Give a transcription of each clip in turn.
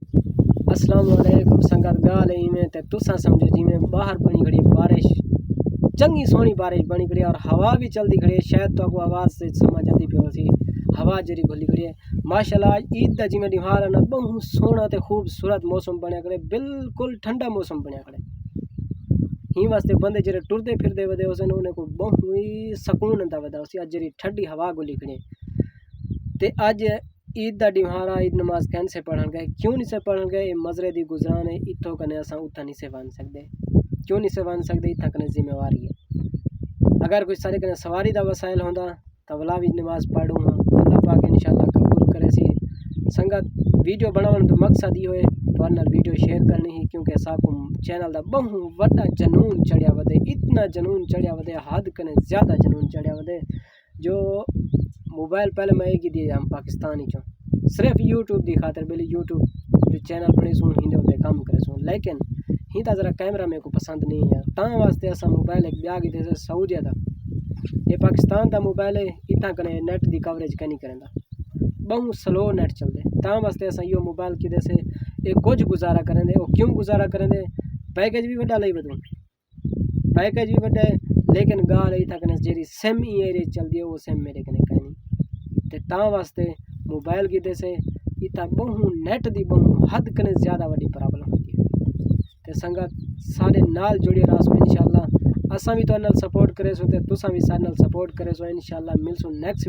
अस्सलाम वालेकुम संगत गाल में ते तुसा समझो जिमें बाहर बनी खड़ी बारिश, चंगी सोहनी बारिश बनी खड़ी और हवा भी चलती खड़ी है। शायद तो आपको आवाज़ से समझ आती पियो सी हवा जरी खुली खड़ी है। माशाल्लाह ईद दा जिमें त्योहार है ना बहुत सोहना ते खूबसूरत मौसम बनया करे, बिल्कुल ठंडा मौसम बनया करे। ही वास्ते बंदे जरे टुरदे फिरदे वदे उसे उन्हें को बहुत ही सुकून आता वदा उसी अज जरी ठंडी हवा गुली खड़ी ते अज ईद दा त्योहार ईद नमाज कहन से पढ़न गए, क्यों नहीं से पढ़न गए, मजरे दी गुजरान है इत्थों कने असा उथा नहीं से बन सकते, क्यों नहीं से बन सकते, इत्था कने जिम्मेवारी है। अगर कोई सारे कने सवारी दा वसाइल होंदा तो वला भी नमाज पढ़ूँ हाँ, अल्लाह पाक इंशाल्लाह कबूल करे सी। संगत वीडियो बनावन तो मकसद ही होए तो नाल वीडियो शेयर करनी ही, क्योंकि साकू चैनल दा बहुत वड्डा जनून चढ़िया वदे, इतना जनून चढ़िया वदे, हद कने ज़्यादा जनून चढ़िया वदे। जो मोबाइल पहले मैं एक ही दिए हम पाकिस्तानी चो सिर्फ यूट्यूब की खातर बेली यूट्यूब जो चैनल बने सुन हिंदे होते काम करे सुन, लेकिन ही तो ज़रा कैमरा मेरे को पसंद नहीं है। ता वास्ते असा मोबाइल एक ब्याह की थे सऊदिया था, ये पाकिस्तान का मोबाइल है, इतना कने नेट की कवरेज कहीं करेंदा, बहुत स्लो नेट चलते। ता वास्ते असा यो मोबाइल की से एक कुछ गुजारा करेंदे, और क्यों गुजारा करेंदे, पैकेज भी वड्डा लई बदू, पैकेज भी वड्डा है, लेकिन गाल इतना कने जेरी सिम ही एरिया चलती है वो सिम मेरे कने कहीं नहीं ते ता वास्ते मोबाइल की से इतना बहु नेट की बहु हद कने ज़्यादा वड्डी प्रॉब्लम होती है। ते संगत सारे नाल जुड़े रहो इंशाल्लाह, असा भी तो नाल सपोर्ट करे सो ते तुसा भी सारे नाल सपोर्ट करे सो इंशाल्लाह। मिलसू नेक्स्ट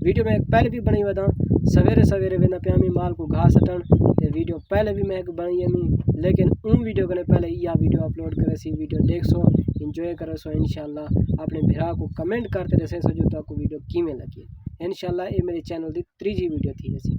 वीडियो में पहले भी बनी वदा सवेरे सवेरे वेना पिया मी माल को घास हटन ते वीडियो पहले भी मैं एक बनी है मी, लेकिन उन वीडियो कने पहले यह वीडियो अपलोड करे सी, वीडियो देख सो इंजॉय करो सो इंशाल्लाह। अपने भरा को कमेंट करते रहे सो जो तो आपको वीडियो किमें लगी इंशाल्लाह। ये मेरे चैनल की 3जी वीडियो थी वैसी।